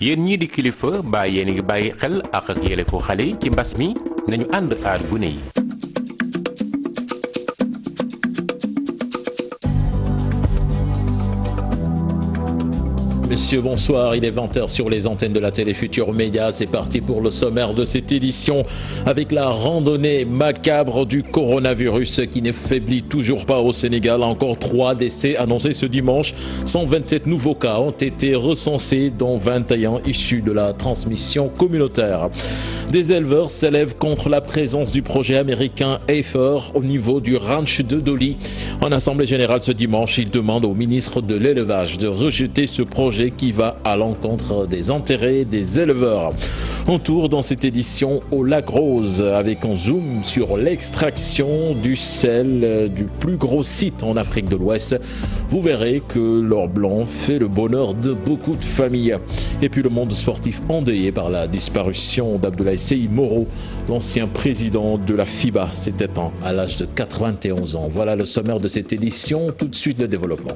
yéen ñii di kilifa ba yéen ngi bàyyi xel ak yelleefu xale yi ci mbas mi nañu ànd aar gune yi. Messieurs, bonsoir. Il est 20h sur les antennes de la télé Futur Média. C'est parti pour le sommaire de cette édition avec la randonnée macabre du coronavirus qui ne faiblit toujours pas au Sénégal. Encore 3 décès annoncés ce dimanche. 127 nouveaux cas ont été recensés, dont 21 issus de la transmission communautaire. Des éleveurs s'élèvent contre la présence du projet américain Heifer au niveau du ranch de Doli. En assemblée générale ce dimanche, ils demandent au ministre de l'élevage de rejeter ce projet qui va à l'encontre des intérêts des éleveurs. On tourne dans cette édition au Lac Rose avec un zoom sur l'extraction du sel du plus gros site en Afrique de l'Ouest. Vous verrez que l'or blanc fait le bonheur de beaucoup de familles. Et puis le monde sportif endeuillé par la disparition d'Abdoulaye Sey Moro, l'ancien président de la FIBA, s'éteint à l'âge de 91 ans. Voilà le sommaire de cette édition. Tout de suite le développement.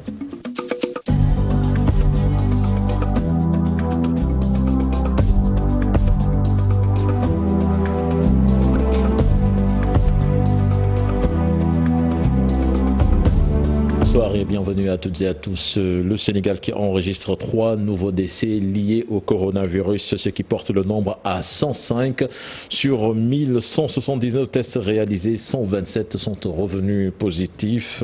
Bonsoir et bienvenue à toutes et à tous. Le Sénégal qui enregistre 3 nouveaux décès liés au coronavirus, ce qui porte le nombre à 105. Sur 1179 tests réalisés, 127 sont revenus positifs,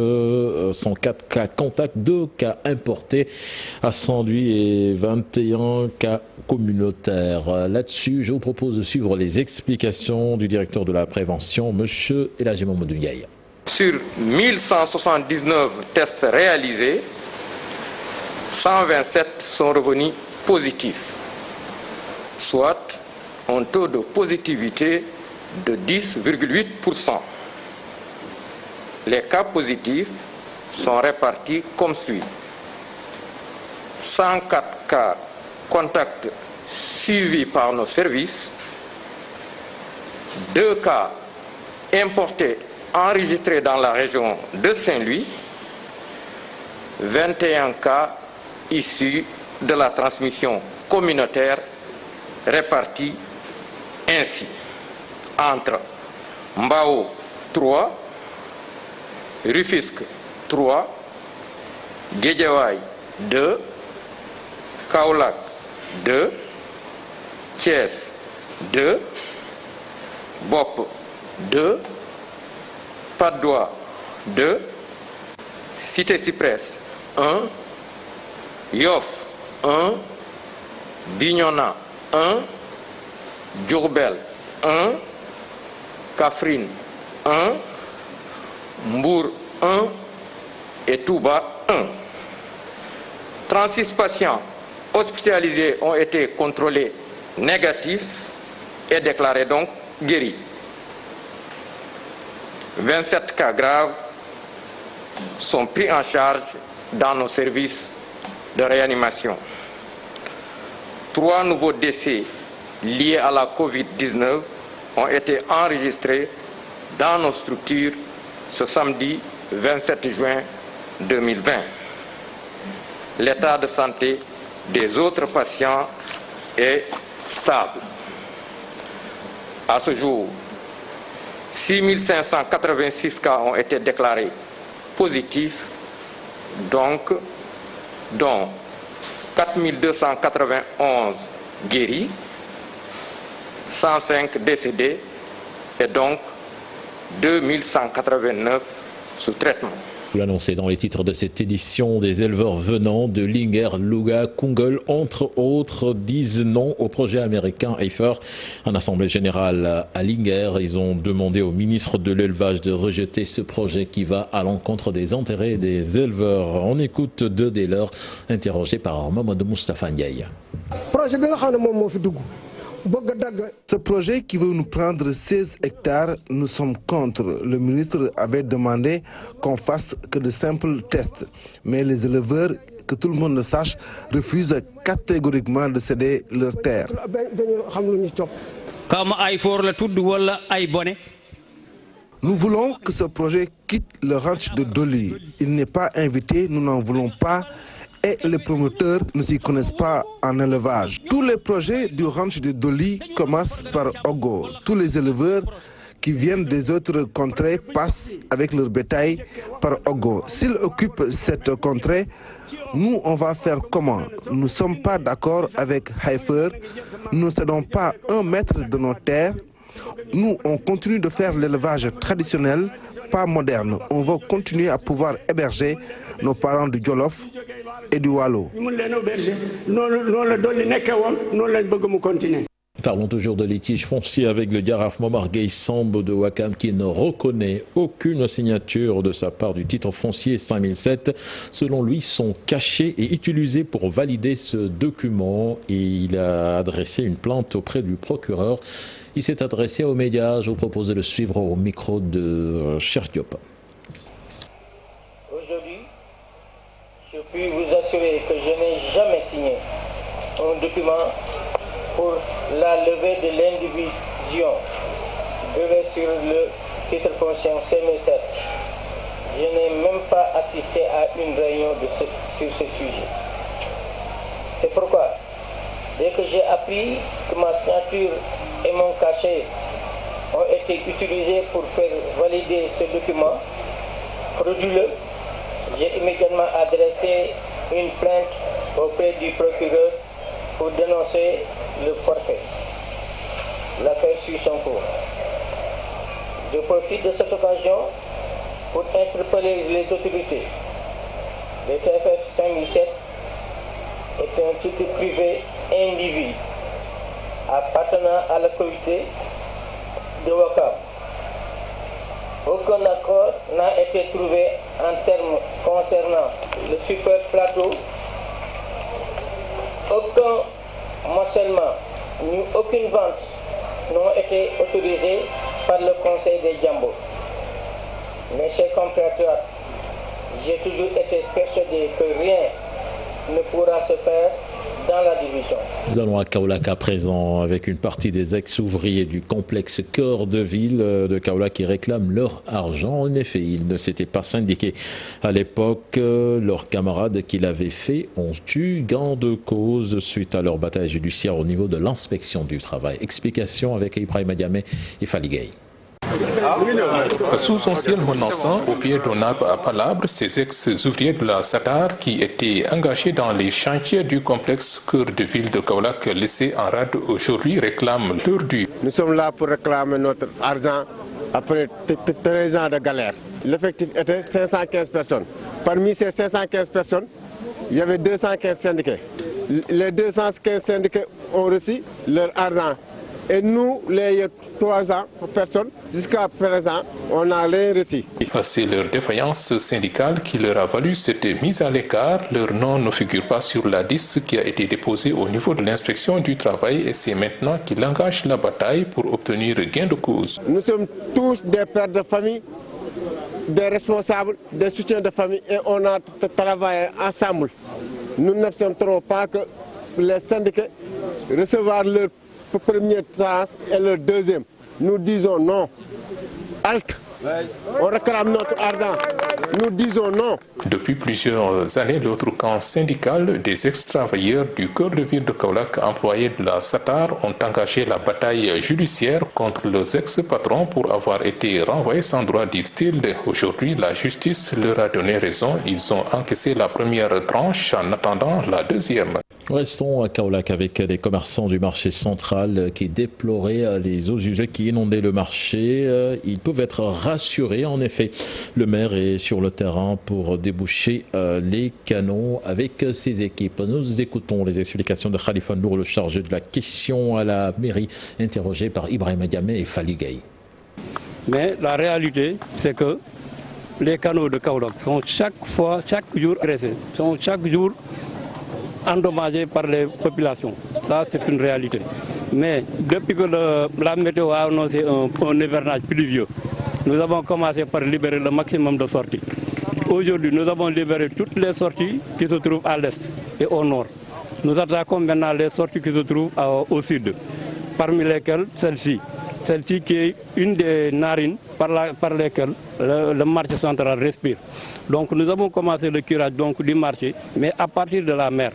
104 cas contacts, 2 cas importés à Saint-Louis et 21 cas communautaires. Là-dessus, je vous propose de suivre les explications du directeur de la prévention, M. Elhadji Mamadou Ndiaye. Sur 1179 tests réalisés, 127 sont revenus positifs, soit un taux de positivité de 10,8%. Les cas positifs sont répartis comme suit. 104 cas contacts suivis par nos services, 2 cas importés enregistrés dans la région de Saint-Louis, 21 cas issus de la transmission communautaire répartis ainsi entre Mbao 3, Rufisque 3, Guédiawaye 2, Kaolack 2, Thiès 2, Bop 2, Patte d'Oie 2, Cité Cyprès 1, Yoff 1, Bignona 1, Diourbel 1, Kaffrine 1, Mbour 1 et Touba 1. 36 patients hospitalisés ont été contrôlés négatifs et déclarés donc guéris. 27 cas graves sont pris en charge dans nos services de réanimation. 3 nouveaux décès liés à la COVID-19 ont été enregistrés dans nos structures ce samedi 27 juin 2020. L'état de santé des autres patients est stable. À ce jour, 6586 cas ont été déclarés positifs, dont 4291 guéris, 105 décédés et donc 2189 sous traitement. Vous l'annoncez dans les titres de cette édition, des éleveurs venant de Linguère, Louga, Koungheul, entre autres, disent non au projet américain Heifer. En assemblée générale à Linguère, ils ont demandé au ministre de l'élevage de rejeter ce projet qui va à l'encontre des intérêts des éleveurs. On écoute 2 des leurs interrogés par Mamadou Moustapha Ndiaye. Ce projet qui veut nous prendre 16 hectares, nous sommes contre. Le ministre avait demandé qu'on fasse que de simples tests. Mais les éleveurs, que tout le monde le sache, refusent catégoriquement de céder leurs terres. Nous voulons que ce projet quitte le ranch de Doli. Il n'est pas invité, nous n'en voulons pas. et les promoteurs ne s'y connaissent pas en élevage. Tous les projets du ranch de Doli commencent par Ogo. Tous les éleveurs qui viennent des autres contrées passent avec leur bétail par Ogo. S'ils occupent cette contrée, nous, on va faire comment? Nous ne sommes pas d'accord avec Haïfer. Nous ne cédons pas 1 mètre de nos terres. Nous, on continue de faire l'élevage traditionnel, pas moderne. On va continuer à pouvoir héberger nos parents du Jolof et du Wallo. Parlons toujours de litige foncier avec le Jaraaf Momar Gueye Samb de Ouakam qui ne reconnaît aucune signature de sa part du titre foncier 5007. Selon lui, sont cachés et utilisés pour valider ce document et il a adressé une plainte auprès du procureur. Il s'est adressé aux médias. Je vous propose de le suivre au micro de Cheikh Diop. Aujourd'hui, je puis vous assurer que je n'ai jamais signé un document pour la levée de l'indivision levée sur le titre foncier 5007. Je n'ai même pas assisté à une réunion sur ce sujet. C'est pourquoi, dès que j'ai appris que ma signature et mon cachet ont été utilisés pour faire valider ce document frauduleux, j'ai immédiatement adressé une plainte auprès du procureur pour dénoncer le forfait. L'affaire suit son cours. Je profite de cette occasion pour interpeller les autorités. Le TFF 5007 est un titre privé individu appartenant à la communauté de Ouakam. Aucun accord n'a été trouvé en termes concernant le super plateau. Aucun morcellement ni aucune vente n'ont été autorisés par le Conseil des Djambo. Mes chers compatriotes, j'ai toujours été persuadé que rien ne pourra se faire dans la division. Nous allons à Kaolack à présent avec une partie des ex-ouvriers du complexe Cœur de Ville de Kaolack qui réclament leur argent. En effet, ils ne s'étaient pas syndiqués à l'époque. Leurs camarades qui l'avaient fait ont eu gain de cause suite à leur bataille judiciaire au niveau de l'inspection du travail. Explication avec Ibrahima Diamé et Fally Gueye. Sous un ciel menaçant, au pied d'un arbre à palabres, ces ex-ouvriers de la SATAR qui étaient engagés dans les chantiers du complexe Cœur de Ville de Kaolack laissés en rade aujourd'hui réclament leur dû. Nous sommes là pour réclamer notre argent après 13 ans de galère. L'effectif était 515 personnes. Parmi ces 515 personnes, il y avait 215 syndiqués. Les 215 syndiqués ont reçu leur argent. Et nous, les 300 personnes, jusqu'à présent, on n'a rien reçu. C'est leur défaillance syndicale qui leur a valu cette mise à l'écart. Leur nom ne figure pas sur la liste qui a été déposée au niveau de l'inspection du travail et c'est maintenant qu'ils engagent la bataille pour obtenir gain de cause. Nous sommes tous des pères de famille, des responsables, des soutiens de famille et on a travaillé ensemble. Nous n'accepterons pas que les syndiqués recevoir leur première tranche et leur deuxième. Nous disons non. Halte. On réclame notre argent. Nous disons non. Depuis plusieurs années, l'autre camp syndical des ex-travailleurs du Cœur de Ville de Kaolack, employés de la SATAR, ont engagé la bataille judiciaire contre leurs ex-patrons pour avoir été renvoyés sans droit, disent-ils. Aujourd'hui, la justice leur a donné raison. Ils ont encaissé la première tranche en attendant la deuxième. Restons à Kaolack avec des commerçants du marché central qui déploraient les eaux usées qui inondaient le marché. Ils peuvent être rassurés. En effet, le maire est sur le terrain pour déboucher les canaux avec ses équipes. Nous écoutons les explications de Khalifa Nour, le chargé de la question à la mairie, interrogé par Ibrahima Diamé et Fally Gueye. Mais la réalité, c'est que les canaux de Kaolack sont chaque jour agressés, sont chaque jour endommagés par les populations. Ça, c'est une réalité. Mais depuis que la météo a annoncé un hivernage pluvieux, nous avons commencé par libérer le maximum de sorties. Aujourd'hui, nous avons libéré toutes les sorties qui se trouvent à l'est et au nord. Nous attaquons maintenant les sorties qui se trouvent au sud, parmi lesquelles celle-ci. celle-ci qui est une des narines par lesquelles le marché central respire. Donc nous avons commencé le curage donc, du marché, mais à partir de la mer.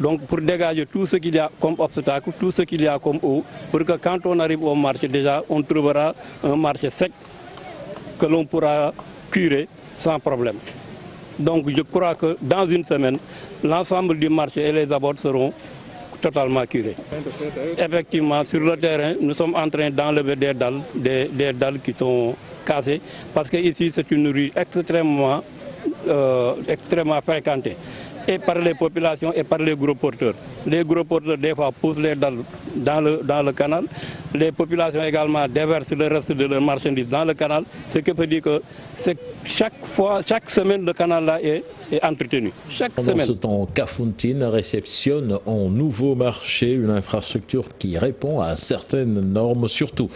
Donc pour dégager tout ce qu'il y a comme obstacle, tout ce qu'il y a comme eau, pour que quand on arrive au marché, déjà, on trouvera un marché sec que l'on pourra curer sans problème. Donc je crois que dans une semaine, l'ensemble du marché et les abords seront totalement curés. Effectivement, sur le terrain, nous sommes en train d'enlever des dalles qui sont cassées, parce que ici c'est une rue extrêmement fréquentée, et par les populations et par les gros porteurs. Les gros porteurs, des fois, poussent les dalles dans le canal. Les populations également déversent le reste de leurs marchandises dans le canal, ce qui veut dire que chaque semaine, le canal-là est entretenu. Pendant ce temps, Kafountine réceptionne en nouveau marché une infrastructure qui répond à certaines normes, surtout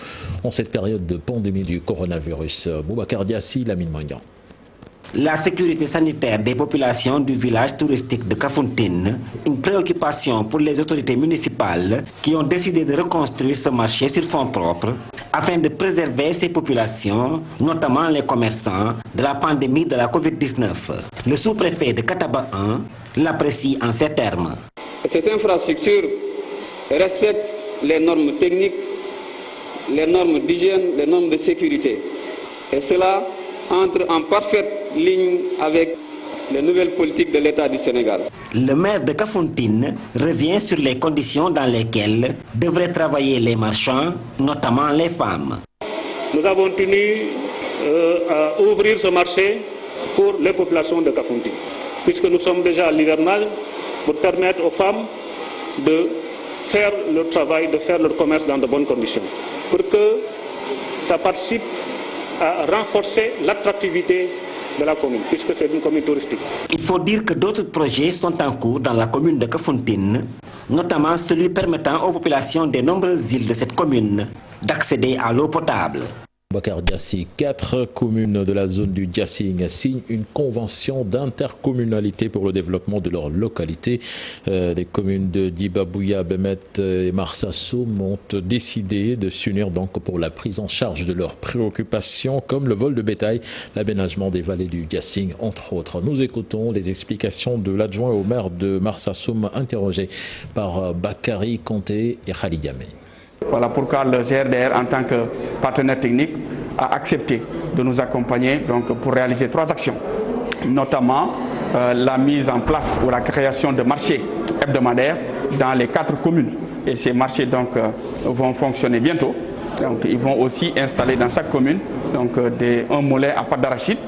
en cette période de pandémie du coronavirus. Boubacar Diassi, Lamine Mandian. La sécurité sanitaire des populations du village touristique de Kafountine, une préoccupation pour les autorités municipales qui ont décidé de reconstruire ce marché sur fonds propres afin de préserver ces populations, notamment les commerçants, de la pandémie de la Covid-19. Le sous-préfet de Kataba 1 l'apprécie en ces termes. Cette infrastructure respecte les normes techniques, les normes d'hygiène, les normes de sécurité. Et cela entre en parfaite ligne avec les nouvelles politiques de l'État du Sénégal. Le maire de Kafountine revient sur les conditions dans lesquelles devraient travailler les marchands, notamment les femmes. Nous avons tenu à ouvrir ce marché pour les populations de Kafountine, puisque nous sommes déjà à l'hivernage, pour permettre aux femmes de faire leur travail, de faire leur commerce dans de bonnes conditions, pour que ça participe à renforcer l'attractivité de la commune, puisque c'est une commune touristique. Il faut dire que d'autres projets sont en cours dans la commune de Kafountine, notamment celui permettant aux populations des nombreuses îles de cette commune d'accéder à l'eau potable. Boubacar Diassi, 4 communes de la zone du Diassing signent une convention d'intercommunalité pour le développement de leur localité. Les communes de Dibabouya, Bemet et Marsassoum ont décidé de s'unir donc pour la prise en charge de leurs préoccupations comme le vol de bétail, l'aménagement des vallées du Diassing, entre autres. Nous écoutons les explications de l'adjoint au maire de Marsassoum interrogé par Bakary Conté et Khalid Yamé. Voilà pourquoi le GRDR, en tant que partenaire technique, a accepté de nous accompagner donc, pour réaliser 3 actions, notamment la mise en place ou la création de marchés hebdomadaires dans les 4 communes. Et ces marchés donc, vont fonctionner bientôt. Donc, ils vont aussi installer dans chaque commune donc, un moulin à pâte d'arachide,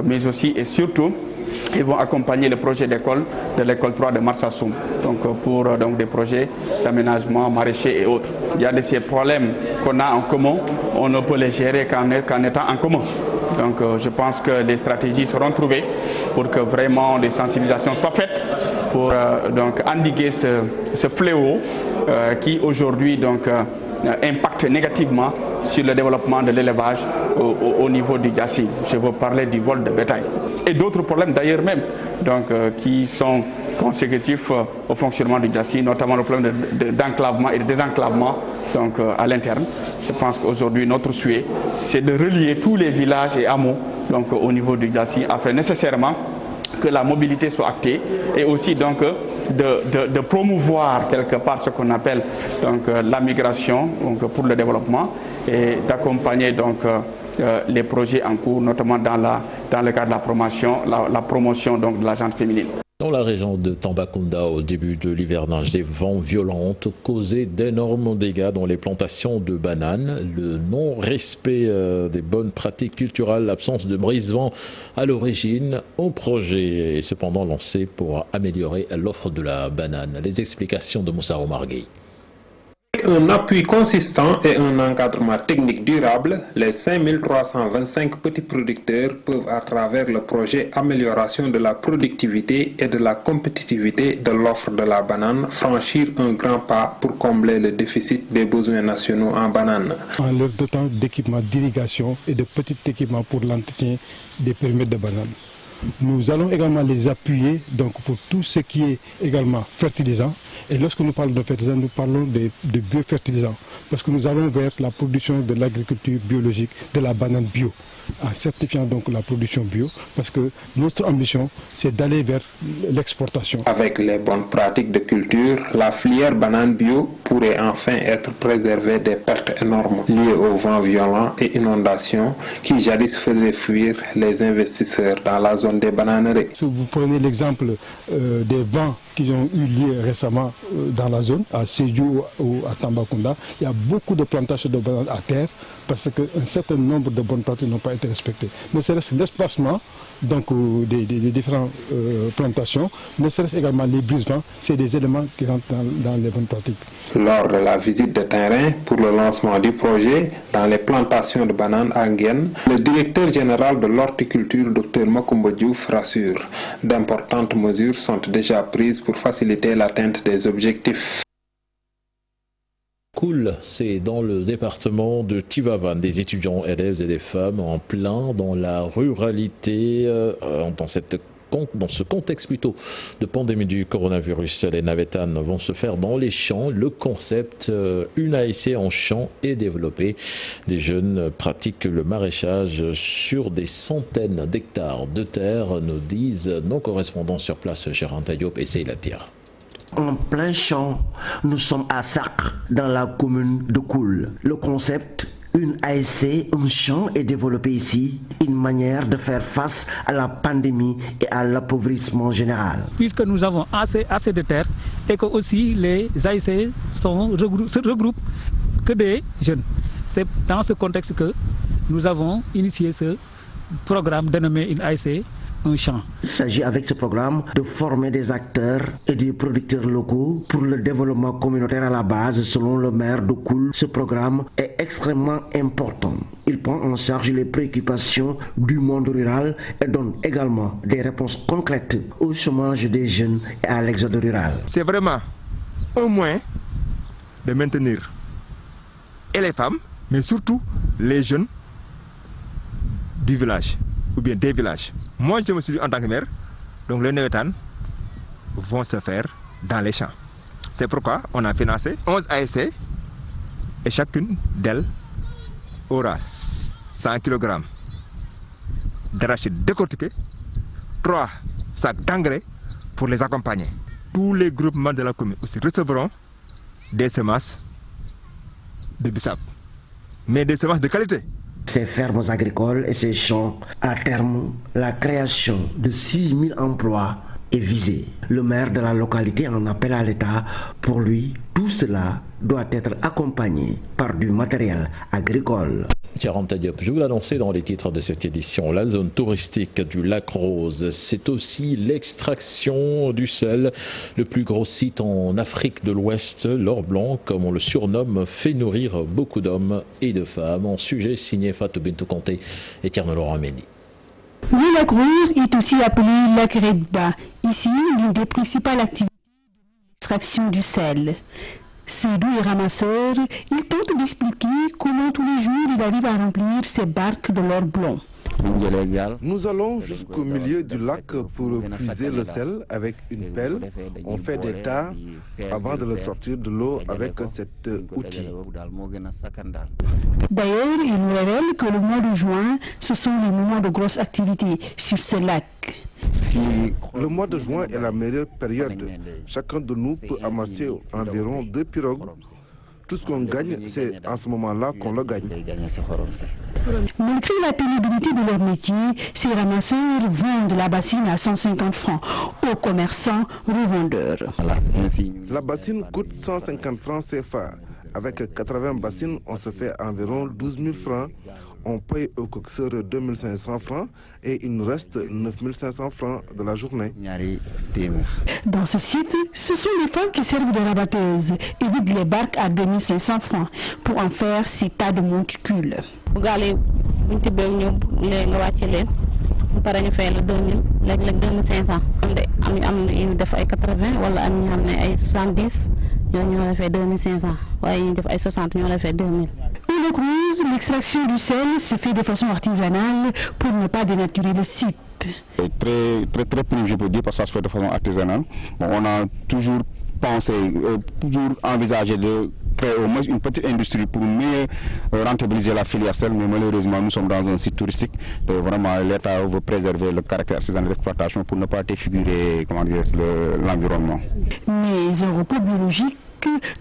mais aussi et surtout ils vont accompagner le projet d'école de l'école 3 de Marsassoum, donc pour des projets d'aménagement maraîcher et autres. Il y a de ces problèmes qu'on a en commun, on ne peut les gérer qu'en étant en commun. Donc je pense que des stratégies seront trouvées pour que vraiment des sensibilisations soient faites pour endiguer ce fléau qui aujourd'hui impacte négativement sur le développement de l'élevage au niveau du Diassing. Je veux parler du vol de bétail. Et d'autres problèmes d'ailleurs même qui sont consécutifs au fonctionnement du Diassing, notamment le problème d'enclavement et de désenclavement à l'interne. Je pense qu'aujourd'hui notre souhait c'est de relier tous les villages et hameaux au niveau du Diassing afin nécessairement que la mobilité soit actée et aussi de promouvoir quelque part ce qu'on appelle la migration pour le développement et d'accompagner les projets en cours, notamment dans le cadre de la promotion de la gente féminine. Dans la région de Tambacounda, au début de l'hivernage, des vents violents ont causé d'énormes dégâts dans les plantations de bananes. Le non-respect des bonnes pratiques culturelles, l'absence de brise-vent à l'origine, un projet est cependant lancé pour améliorer l'offre de la banane. Les explications de Moussa Omargui. Un appui consistant et un encadrement technique durable, les 5325 petits producteurs peuvent à travers le projet Amélioration de la productivité et de la compétitivité de l'offre de la banane franchir un grand pas pour combler le déficit des besoins nationaux en banane. En leur dotant d'équipements d'irrigation et de petits équipements pour l'entretien des périmètres de bananes. Nous allons également les appuyer donc, pour tout ce qui est également fertilisant. Et lorsque nous parlons de fertilisants, nous parlons de biofertilisants. Parce que nous allons vers la production de l'agriculture biologique, de la banane bio, en certifiant donc la production bio. Parce que notre ambition, c'est d'aller vers l'exportation. Avec les bonnes pratiques de culture, la filière banane bio pourrait enfin être préservée des pertes énormes liées aux vents violents et inondations qui jadis faisaient fuir les investisseurs dans la zone des bananeraies. Si vous prenez l'exemple des vents qui ont eu lieu récemment dans la zone, à Sédhiou ou à Tambacounda, il y a beaucoup de plantations de bananes à terre parce qu'un certain nombre de bonnes pratiques n'ont pas été respectées. Ne serait-ce l'espacement donc, des différentes plantations, ne serait-ce également les brisements, c'est des éléments qui rentrent dans les bonnes pratiques. Lors de la visite de terrain pour le lancement du projet dans les plantations de bananes à Nguyen, le directeur général de l'horticulture, Dr Macoumba Diouf, rassure. D'importantes mesures sont déjà prises pour faciliter l'atteinte des objectifs. Cool, c'est dans le département de Tivaouane, des étudiants, élèves et des femmes en plein dans la ruralité, dans ce contexte plutôt de pandémie du coronavirus. Les navétanes vont se faire dans les champs. Le concept, une ASC en champ est développé. Des jeunes pratiquent le maraîchage sur des centaines d'hectares de terre, nous disent nos correspondants sur place, Gérard Diop et Seyla Tire. En plein champ, nous sommes à Sacre, dans la commune de Koul. Le concept, une ASC, un champ est développé ici, une manière de faire face à la pandémie et à l'appauvrissement général. Puisque nous avons assez de terre et que aussi les ASC se regroupent que des jeunes. C'est dans ce contexte que nous avons initié ce programme dénommé une ASC. Un champ. Il s'agit avec ce programme de former des acteurs et des producteurs locaux pour le développement communautaire à la base. Selon le maire de Koul, ce programme est extrêmement important. Il prend en charge les préoccupations du monde rural et donne également des réponses concrètes au chômage des jeunes et à l'exode rural. C'est vraiment un moyen de maintenir et les femmes, mais surtout les jeunes du village ou bien des villages. Moi, je me suis dit en tant que maire, donc les navétanes vont se faire dans les champs. C'est pourquoi on a financé 11 ASC et chacune d'elles aura 100 kg d'arachide décortiqué, 3 sacs d'engrais pour les accompagner. Tous les groupements de la commune aussi recevront des semences de bissap, mais des semences de qualité. Ces fermes agricoles et ces champs, à terme, la création de 6 000 emplois est visée. Le maire de la localité en appelle à l'État. Pour lui, tout cela doit être accompagné par du matériel agricole. Je vous l'annonçais dans les titres de cette édition, la zone touristique du Lac Rose, c'est aussi l'extraction du sel. Le plus gros site en Afrique de l'Ouest, l'or blanc, comme on le surnomme, fait nourrir beaucoup d'hommes et de femmes. En sujet signé Fatou Bintou Conté et Tierno Laurent Mendy. Le Lac Rose est aussi appelé Lac Redba. Ici, l'une des principales activités de l'extraction du sel. Seydou est ramasseur, il tente d'expliquer comment tous les jours il arrive à remplir ses barques de l'or blanc. Nous allons jusqu'au milieu du lac pour puiser le sel avec une pelle. On fait des tas avant de le sortir de l'eau avec cet outil. D'ailleurs, il nous révèle que le mois de juin, ce sont les moments de grosse activité sur ce lac. Le mois de juin est la meilleure période. Chacun de nous peut amasser environ 2 pirogues. Tout ce qu'on gagne, c'est en ce moment-là qu'on le gagne. Malgré la pénibilité de leur métier, ces ramasseurs vendent la bassine à 150 francs aux commerçants revendeurs. La bassine coûte 150 francs CFA. Avec 80 bassines, on se fait environ 12 000 francs. On paye au coxeur 2 500 francs et il nous reste 9 500 francs de la journée. Dans ce site, ce sont les femmes qui servent de rabatteuses et vident les barques à 2 500 francs pour en faire ces tas de monticules. Au Lac Rose, l'extraction du sel se fait de façon artisanale pour ne pas dénaturer le site. Très primitif, je peux dire, parce que ça se fait de façon artisanale. Bon, on a toujours pensé, toujours envisagé de créer au moins une petite industrie pour mieux rentabiliser la filière sel, mais malheureusement nous sommes dans un site touristique. Vraiment l'État veut préserver le caractère artisanal de l'exploitation pour ne pas défigurer l'environnement. Mais un repos biologique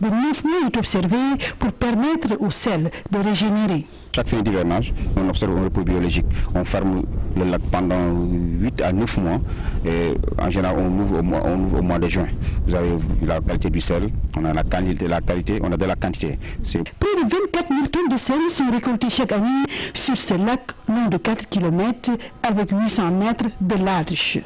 de 9 mois est observé pour permettre au sel de régénérer. Chaque fin d'hivernage, on observe un repos biologique. On ferme le lac pendant 8 à 9 mois et en général on ouvre au mois de juin. Vous avez la qualité du sel, on a la qualité, on a de la quantité. Près de 24 000 tonnes de sel sont récoltées chaque année sur ce lac long de 4 km avec 800 mètres de large.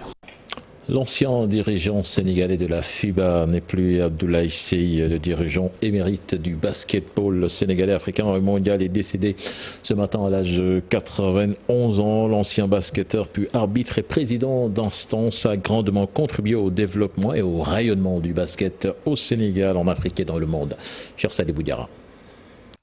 L'ancien dirigeant sénégalais de la FIBA n'est plus Abdoulaye Seye, le dirigeant émérite du basketball sénégalais, africain et mondial, est décédé ce matin à l'âge de 91 ans. L'ancien basketteur, puis arbitre et président d'instance, a grandement contribué au développement et au rayonnement du basket au Sénégal, en Afrique et dans le monde. Cher Sadibou Diarra.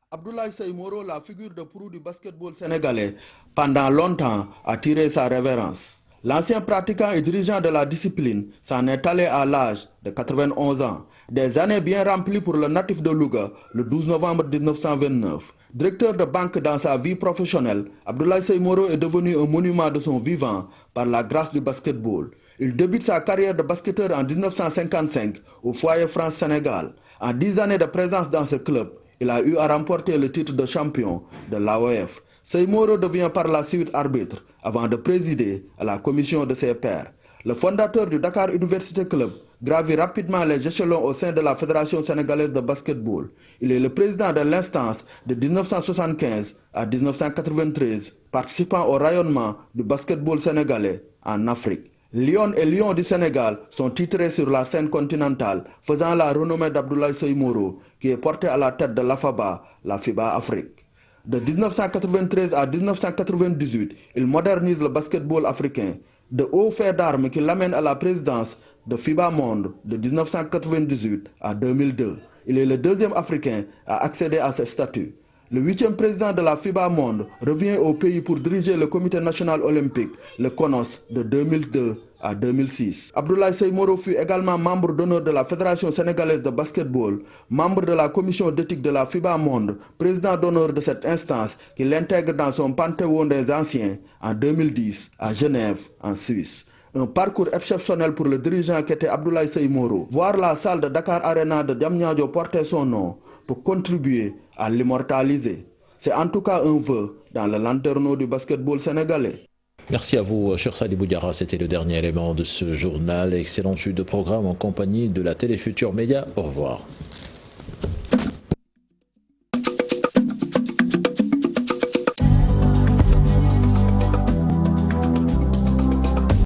Abdoulaye Seye Moro, la figure de proue du basketball sénégalais, pendant longtemps a tiré sa révérence. L'ancien pratiquant et dirigeant de la discipline s'en est allé à l'âge de 91 ans. Des années bien remplies pour le natif de Louga, le 12 novembre 1929. Directeur de banque dans sa vie professionnelle, Abdoulaye Seye Moro est devenu un monument de son vivant par la grâce du basketball. Il débute sa carrière de basketteur en 1955 au Foyer France-Sénégal. En 10 années de présence dans ce club, il a eu à remporter le titre de champion de l'AOF. Seye Moro devient par la suite arbitre avant de présider à la commission de ses pairs. Le fondateur du Dakar University Club gravit rapidement les échelons au sein de la Fédération sénégalaise de basketball. Il est le président de l'instance de 1975 à 1993, participant au rayonnement du basketball sénégalais en Afrique. Lyon et Lions du Sénégal sont titrés sur la scène continentale, faisant la renommée d'Abdoulaye Seye Moro, qui est porté à la tête de l'AFABA, la FIBA Afrique. De 1993 à 1998, il modernise le basketball africain. De hauts faits d'armes qui l'amènent à la présidence de FIBA Monde de 1998 à 2002. Il est le deuxième Africain à accéder à ce statut. Le 8e président de la FIBA Monde revient au pays pour diriger le Comité national olympique, le CONOS, de 2002 à 2006. Abdoulaye Seye Moro fut également membre d'honneur de la Fédération sénégalaise de basketball, membre de la commission d'éthique de la FIBA Monde, président d'honneur de cette instance qui l'intègre dans son panthéon des anciens en 2010 à Genève, en Suisse. Un parcours exceptionnel pour le dirigeant qu'était Abdoulaye Seye Moro. Voir la salle de Dakar Arena de Diamniadio porter son nom pour contribuer à l'immortaliser. C'est en tout cas un vœu dans le lanterneau du basketball sénégalais. Merci à vous, cher Sadibou Diarra. C'était le dernier élément de ce journal. Excellente suite de programme en compagnie de la Télé Futurs Médias. Au revoir.